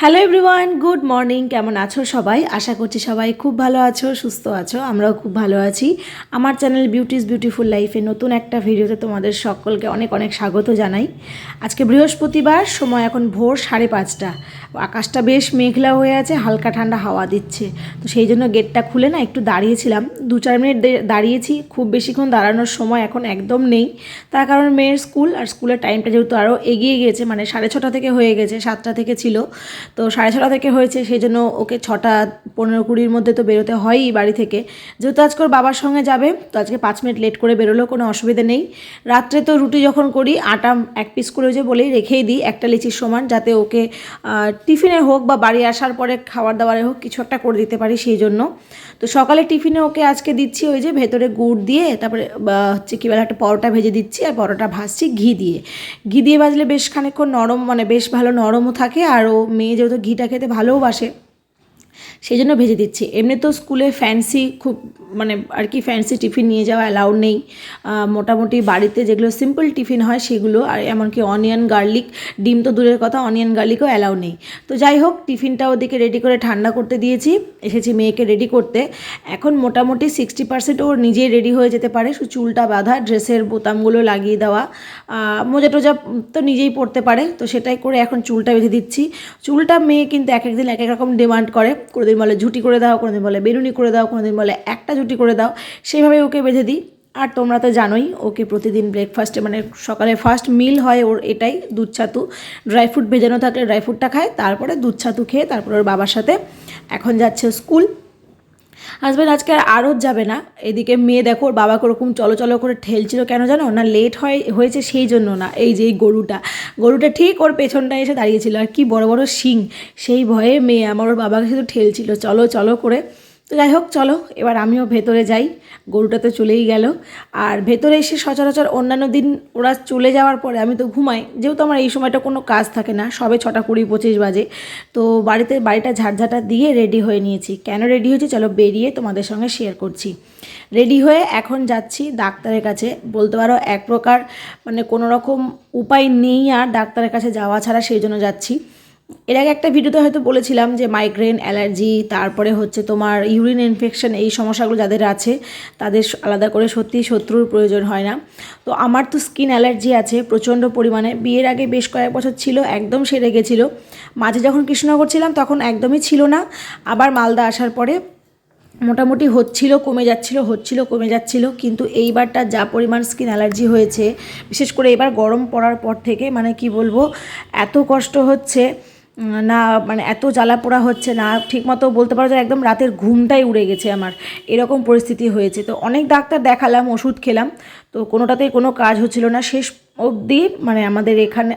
Hello everyone, good morning. কেমন আছো সবাই? আশা করছি সবাই খুব ভালো আছো, সুস্থ আছো। আমরাও খুব ভালো আছি। আমার চ্যানেল বিউটিস বিউটিফুল লাইফে নতুন একটা ভিডিওতে তোমাদের সকলকে অনেক অনেক স্বাগত জানাই। আজকে বৃহস্পতিবার, সময় এখন ভোর 5:30। আকাশটা বেশ মেঘলা হয়ে আছে, হালকা ঠান্ডা হাওয়া দিচ্ছে। তো সেই জন্য গেটটা খুলে না একটু দাঁড়িয়েছিলাম, 2-4 মিনিট দাঁড়িয়েছি। খুব বেশিক্ষণ দাঁড়ানোর সময় এখন একদম নেই, তার কারণ মেয়ের স্কুল, আর স্কুলের টাইমটা যেহেতু আরও এগিয়ে গিয়েছে, মানে 6:30 থেকে হয়ে গেছে, 7টা থেকে ছিল। তো 6:30 থেকে হয়েছে, সেই জন্য ওকে 6:15-20 মধ্যে তো বেরোতে হয়ই বাড়ি থেকে। যেহেতু আজকে ওর বাবার সঙ্গে যাবে, তো আজকে 5 মিনিট লেট করে বেরোলেও কোনো অসুবিধা নেই। রাত্রে তো রুটি যখন করি, আটা 1 পিস করে যে বলেই রেখেই দিই, একটা লিচির সমান, যাতে ওকে টিফিনে হোক বা বাড়ি আসার পরে খাবার দাবারে হোক কিছু একটা করে দিতে পারি, সেই জন্য। তো সকালে টিফিনে ওকে আজকে দিচ্ছি ওই যে ভেতরে গুড় দিয়ে, তারপরে হচ্ছে কী বলে একটা পরোটা ভেজে দিচ্ছি, আর পরোটা ভাজছি ঘি দিয়ে। ঘি দিয়ে ভাজলে বেশ খানিকক্ষণ নরম, মানে বেশ ভালো নরমও থাকে, আর ও মেয়ে যেহেতু ঘিটা খেতে ভালোবাসে, সেই জন্য ভেজে দিচ্ছি। এমনি তো স্কুলে ফ্যান্সি খুব, মানে আর কি ফ্যান্সি টিফিন নিয়ে যাওয়া অ্যালাউড নেই। মোটামুটি বাড়িতে যেগুলো সিম্পল টিফিন হয় সেগুলো, আর এমনকি অনিয়ন গার্লিক, ডিম তো দূরের কথা, অনিয়ন গার্লিকও অ্যালাউ নেই। তো যাই হোক, টিফিনটা ওদিকে রেডি করে ঠান্ডা করতে দিয়েছি, এসেছি মেয়েকে রেডি করতে। এখন মোটামুটি 60% ওর নিজেই রেডি হয়ে যেতে পারে, শুধু চুলটা বাঁধা, ড্রেসের বোতামগুলো লাগিয়ে দেওয়া, মোজা টোজা তো নিজেই পরতে পারে, তো সেটাই করে এখন চুলটা বেঁধে দিচ্ছি। চুলটা মেয়ে কিন্তু এক এক দিন এক এক রকম ডিমান্ড করে, কোনোদিন বলে ঝুটি করে দাও, কোনোদিন বলে বেরুনি করে দাও, কোনোদিন বলে একটা ঝুটি করে দাও, সেইভাবে ওকে বেঁধে দিই। আর তোমরা তো জানোই, ওকে প্রতিদিন ব্রেকফাস্টে, মানে সকালে ফার্স্ট মিল হয় ওর এটাই, দুধ ছাতু। ড্রাই ফ্রুট ভেজানো থাকলে ড্রাই ফ্রুটটা খায়, তারপরে দুধ ছাতু খেয়ে তারপরে ওর বাবার সাথে এখন যাচ্ছে স্কুল। হাজব্যান্ড আজকে আর আড়ত যাবে না। এদিকে মেয়ে দেখো, ওর বাবাকে ওরকম চলো চলো করে ঠেলছিল, কেন জানো না? লেট হয়েছে সেই জন্য না, এই যে এই গরুটা ঠিক ওর পেছনটা এসে দাঁড়িয়েছিল, আর কি বড় বড় শিং, সেই ভয়ে মেয়ে আমার ওর বাবাকে শুধু ঠেলছিল চলো চলো করে। তো যাই হোক, চলো এবার আমিও ভেতরে যাই। গরুটা তো চলেই গেল। আর ভেতরে এসে সচরাচর অন্যান্য দিন ওরা চলে যাওয়ার পরে আমি তো ঘুমাই, যেহেতু আমার এই সময়টা কোনো কাজ থাকে না, সবে 6:20-25 বাজে। তো বাড়িটা ঝাড়ঝাটা দিয়ে রেডি হয়ে নিয়েছি। কেন রেডি হয়েছি চলো বেরিয়ে তোমাদের সঙ্গে শেয়ার করছি। রেডি হয়ে এখন যাচ্ছি ডাক্তারের কাছে, বলতে পারো এক প্রকার মানে কোনো রকম উপায় নেই আর ডাক্তারের কাছে যাওয়া ছাড়া, সেই জন্য যাচ্ছি। এর আগে একটা ভিডিওতে হয়তো বলেছিলাম যে মাইগ্রেন, অ্যালার্জি, তারপরে হচ্ছে তোমার ইউরিন ইনফেকশন, এই সমস্যাগুলো যাদের আছে তাদের আলাদা করে সত্যি শত্রুর প্রয়োজন হয় না। তো আমার তো স্কিন অ্যালার্জি আছে প্রচণ্ড পরিমাণে। বিয়ের আগে বেশ কয়েক বছর ছিল, একদম সেরে গেছিলো। মাঝে যখন কৃষ্ণনগর ছিলাম তখন একদমই ছিল না, আবার মালদা আসার পরে মোটামুটি হচ্ছিল কমে যাচ্ছিল, হচ্ছিল কমে যাচ্ছিল। কিন্তু এইবারটা যা পরিমাণ স্কিন অ্যালার্জি হয়েছে, বিশেষ করে এবার গরম পড়ার পর থেকে, মানে কি বলবো, এত কষ্ট হচ্ছে না, মানে এত জ্বালা পোড়া হচ্ছে না, ঠিকমতো বলতে পারো যে একদম রাতের ঘুমটাই উড়ে গেছে আমার, এরকম পরিস্থিতি হয়েছে। তো অনেক ডাক্তার দেখালাম, ওষুধ খেলাম, তো কোনোটাতেই কোনো কাজ হচ্ছিল না। শেষ অবধি মানে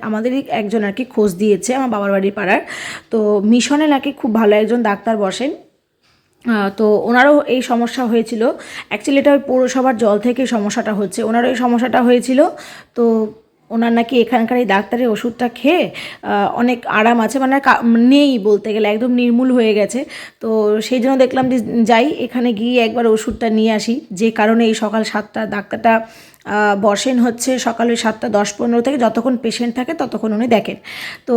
আমাদেরই একজন আর কি খোঁজ দিয়েছে, আমার বাবার বাড়ির পাড়ার। তো মিশনে নাকি খুব ভালো একজন ডাক্তার বসেন, তো ওনারও এই সমস্যা হয়েছিল। অ্যাকচুয়ালি এটা ওই পৌরসভার জল থেকে সমস্যাটা হচ্ছে, ওনারও এই সমস্যাটা হয়েছিল। তো ওনার নাকি এখানকার এই ডাক্তারের ওষুধটা খেয়ে অনেক আরাম আছে, মানে নেই বলতে গেলে, একদম নির্মূল হয়ে গেছে। তো সেই জন্য দেখলাম যে যাই এখানে গিয়ে একবার ওষুধটা নিয়ে আসি, যে কারণে এই সকাল 7টা ডাক্তারটা বসেন হচ্ছে সকাল ওই 7:10-15 থেকে, যতক্ষণ পেশেন্ট থাকে ততক্ষণ উনি দেখেন। তো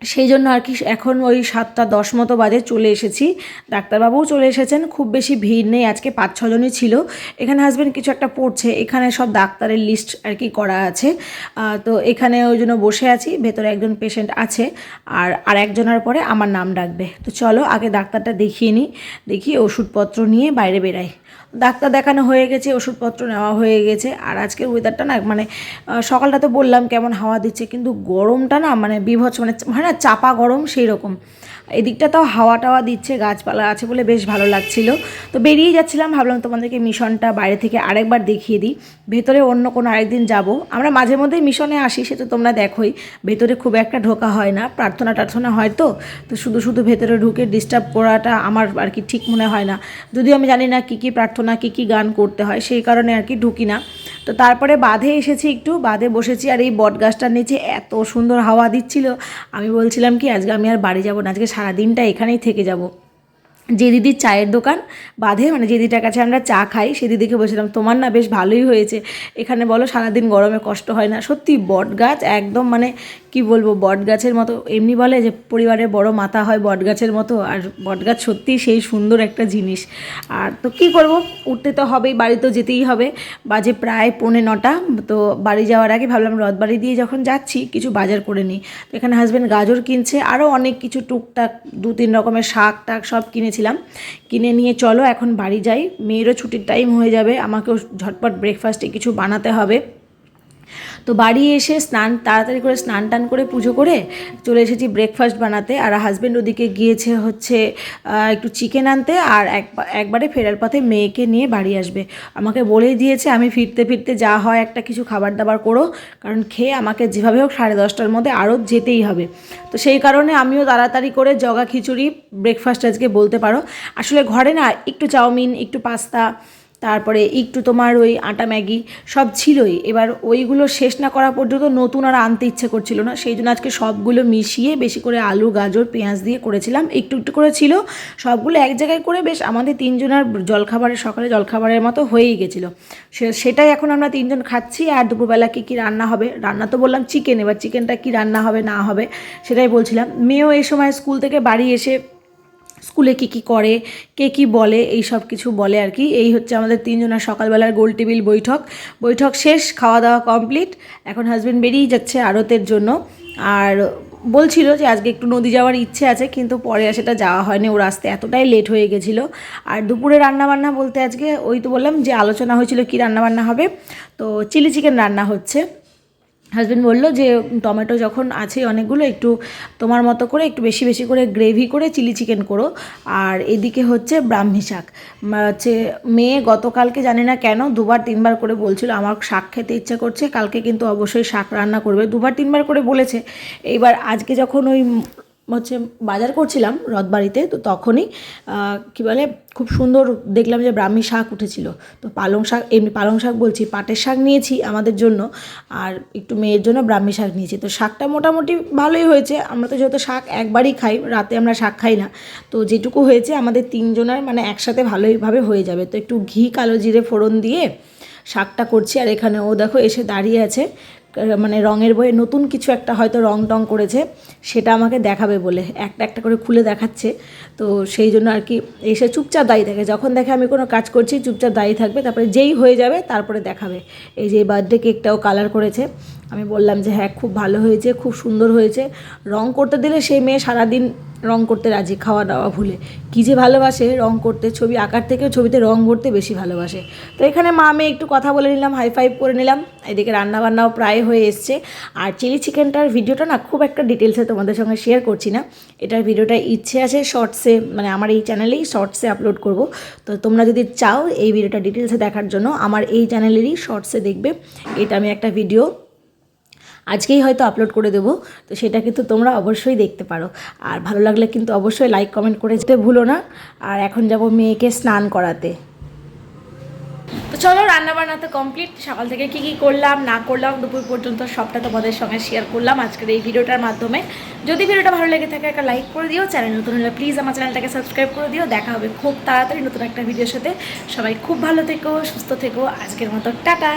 সেই জন্য আর কি এখন ওই 7:10 মতো বাজে চলে এসেছি। ডাক্তারবাবুও চলে এসেছেন, খুব বেশি ভিড় নেই, আজকে 5-6 জনই ছিল। এখানে হাজব্যান্ড কিছু একটা পড়ছে, এখানে সব ডাক্তারের লিস্ট আর কি করা আছে। তো এখানে ওই জন্য বসে আছি, ভেতরে একজন পেশেন্ট আছে, আর একজনের পরে আমার নাম ডাকবে। তো চলো আগে ডাক্তারটা দেখিয়ে নিই, দেখিয়ে ওষুধপত্র নিয়ে বাইরে বেরাই। ডাক্তার দেখানো হয়ে গেছে, ওষুধপত্র নেওয়া হয়ে গেছে। আর আজকের ওয়েদারটা না, মানে সকালটা তো বললাম কেমন হাওয়া দিচ্ছে, কিন্তু গরমটা না মানে বীভৎস, মানে হয় না চাপা গরম, সেই রকম। এদিকটা তাও হাওয়া টাওয়া দিচ্ছে, গাছপালা আছে বলে বেশ ভালো লাগছিল। তো বেরিয়ে যাচ্ছিলাম, ভাবলাম তোমাদেরকে মিশনটা বাইরে থেকে আরেকবার দেখিয়ে দিই। ভেতরে অন্য কোনো আরেকদিন যাব, আমরা মাঝে মধ্যেই মিশনে আসি, সে তো তোমরা দেখোই। ভেতরে খুব একটা ঢোকা হয় না, প্রার্থনা টার্থনা হয়, তো শুধু শুধু ভেতরে ঢুকে ডিস্টার্ব করাটা আমার আর কি ঠিক মনে হয় না। যদিও আমি জানি না কী কী প্রার্থনা, কী কী গান করতে হয়, সেই কারণে আর কি ঢুকি না। তো তারপরে বাঁধে এসেছি, একটু বাঁধে বসেছি, আর এই বট গাছটার নিচে এত সুন্দর হাওয়া দিচ্ছিল, আমি বলছিলাম কি আজকে আমি আর বাড়ি যাব না, আজকে সারাদিনটা এখানেই থেকে যাব। যে দিদির চায়ের দোকান বাঁধে, মানে যে দিদিটার কাছে আমরা চা খাই, সে দিদিকে বলছিলাম তোমার না বেশ ভালোই হয়েছে এখানে, বলো সারাদিন গরমে কষ্ট হয় না। সত্যি বট গাছ একদম মানে কি বলবো, বট গাছের মতো, এমনি বলে যে পরিবারের বড় মাথা হয় বট গাছের মতো, আর বট গাছ সত্যিই সেই সুন্দর একটা জিনিস। আর তো কী করব, উঠতে তো হবেই, বাড়ি তো যেতেই হবে। বাজে প্রায় 9:45, তো বাড়ি যাওয়ার আগে ভাবলাম রথবাড়ি দিয়ে যখন যাচ্ছি কিছু বাজার করে নিই। তো এখানে হাজব্যান্ড গাজর কিনছে, আরও অনেক কিছু টুকটাক 2-3 রকমের শাক টাক সব কিনেছিলাম, কিনে নিয়ে চলো এখন বাড়ি যাই। মেয়েরও ছুটির টাইম হয়ে যাবে, আমাকেও ঝটপট ব্রেকফাস্টে কিছু বানাতে হবে। তো বাড়ি এসে তাড়াতাড়ি করে স্নান টান করে পুজো করে চলে এসেছি ব্রেকফাস্ট বানাতে। আর হাজব্যান্ড ওদিকে গিয়েছে হচ্ছে একটু চিকেন আনতে, আর একবারে ফেরার পথে মেয়েকে নিয়ে বাড়ি আসবে। আমাকে বলেই দিয়েছে আমি ফিরতে ফিরতে যা হয় একটা কিছু খাবার দাবার করো, কারণ খেয়ে আমাকে যেভাবে হোক 10:30টার মধ্যে আরও যেতেই হবে। তো সেই কারণে আমিও তাড়াতাড়ি করে জগা খিচুড়ি ব্রেকফাস্ট আজকে বলতে পারো। আসলে ঘরে না একটু চাউমিন, একটু পাস্তা, তারপরে একটু তোমার ওই আটা ম্যাগি সব ছিলই। এবার ওইগুলো শেষ না করা পর্যন্ত নতুন আর আনতে ইচ্ছে করছিল না, সেই জন্য আজকে সবগুলো মিশিয়ে বেশি করে আলু গাজর পেঁয়াজ দিয়ে করেছিলাম। একটু একটু করে ছিল, সবগুলো এক জায়গায় করে বেশ আমাদের 3জনের জলখাবারের, সকালে জলখাবারের মতো হয়েই গেছিলো। সেটাই এখন আমরা 3জন খাচ্ছি। আর দুপুরবেলা কী রান্না হবে, রান্না তো বললাম চিকেন, এবার চিকেনটা কী রান্না হবে না হবে সেটাই বলছিলাম। মেয়েও এই সময় স্কুল থেকে বাড়ি এসে স্কুলে কী কী করে, কে কী বলে, এই সব কিছু বলে আর কি। এই হচ্ছে আমাদের 3জনের সকালবেলার গোল টেবিল বৈঠক শেষ, খাওয়া দাওয়া কমপ্লিট। এখন হাজব্যান্ড বেরিয়ে যাচ্ছে আড়তের জন্য, আর বলছিল যে আজকে একটু নদী যাওয়ার ইচ্ছে আছে, কিন্তু পরে সেটা যাওয়া হয়নি, ওর আসতে এতটাই লেট হয়ে গেছিলো। আর দুপুরে রান্নাবান্না বলতে আজকে ওই তো বললাম যে আলোচনা হয়েছিল কী রান্নাবান্না হবে, তো চিলি চিকেন রান্না হচ্ছে। হাজব্যান্ড বললো যে টমেটো যখন আছে অনেকগুলো, একটু তোমার মতো করে একটু বেশি বেশি করে গ্রেভি করে চিলি চিকেন করো। আর এদিকে হচ্ছে ব্রাহ্মী শাক, হচ্ছে মেয়ে গতকালকে জানি না কেন 2-3বার করে বলছিল আমার শাক খেতে ইচ্ছা করছে, কালকে কিন্তু অবশ্যই শাক রান্না করবে, 2-3বার করে বলেছে। এইবার আজকে যখন ওই হচ্ছে বাজার করছিলাম রথবাড়িতে, তো তখনই কী বলে খুব সুন্দর দেখলাম যে ব্রাহ্মী শাক উঠেছিল। তো পালং শাক বলছি, পাটের শাক নিয়েছি আমাদের জন্য, আর একটু মেয়ের জন্য ব্রাহ্মী শাক নিয়েছি। তো শাকটা মোটামুটি ভালোই হয়েছে, আমরা তো যেহেতু শাক একবারই খাই, রাতে আমরা শাক খাই না, তো যেটুকু হয়েছে আমাদের 3জনের মানে একসাথে ভালোইভাবে হয়ে যাবে। তো একটু ঘি কালো জিরে ফোড়ন দিয়ে শাকটা করছি। আর এখানে ও দেখো এসে দাঁড়িয়ে আছে, মানে রঙের বইয়ে নতুন কিছু একটা হয়তো রং টং করেছে, সেটা আমাকে দেখাবে বলে একটা একটা করে খুলে দেখাচ্ছে। তো সেই জন্য আর কি এসে চুপচাপ দাঁড়িয়ে থাকে, যখন দেখে আমি কোনো কাজ করছি চুপচাপ দাঁড়িয়ে থাকবে, তারপরে যেই হয়ে যাবে তারপরে দেখাবে। এই যে বার্থডে কেকটাও কালার করেছে, আমি বললাম যে হ্যাঁ খুব ভালো হয়েছে, খুব সুন্দর হয়েছে। রং করতে দিলে সেই মেয়ে সারাদিন রং করতে রাজি, খাওয়া দাওয়া ভুলে। কী যে ভালোবাসে রং করতে, ছবি আঁকার থেকেও ছবিতে রং ভরতে বেশি ভালোবাসে। তো এখানে মা মেয়ে একটু কথা বলে নিলাম, হাই ফাইভ করে নিলাম। এদিকে রান্নাবান্নাও প্রায় হয়ে এসছে। আর চিলি চিকেনটার ভিডিওটা না খুব একটা ডিটেলসে তোমাদের সঙ্গে শেয়ার করছি না, এটার ভিডিওটা ইচ্ছে আছে শর্টসে, মানে আমার এই চ্যানেলেই শর্টসে আপলোড করব। তো তোমরা যদি চাও এই ভিডিওটা ডিটেলসে দেখার জন্য আমার এই চ্যানেলেরই শর্টসে দেখবে। এটা আমি একটা ভিডিও আজকেই হয়তো আপলোড করে দেবো, তো সেটা কিন্তু তোমরা অবশ্যই দেখতে পারো। আর ভালো লাগলে কিন্তু অবশ্যই লাইক কমেন্ট করে যেতে ভুলো না। আর এখন যাব মেয়েকে স্নান করাতে। তো চলো রান্নাবান্না তো কমপ্লিট, সকাল থেকে কী কী করলাম না করলাম দুপুর পর্যন্ত সবটা তোমাদের সঙ্গে শেয়ার করলাম আজকের এই ভিডিওটার মাধ্যমে। যদি ভিডিওটা ভালো লেগে থাকে একটা লাইক করে দিও, চ্যানেল নতুন হলে প্লিজ আমার চ্যানেলটাকে সাবস্ক্রাইব করে দিও। দেখা হবে খুব তাড়াতাড়ি নতুন একটা ভিডিওর সাথে। সবাই খুব ভালো থেকো, সুস্থ থেকো, আজকের মতো টাটা।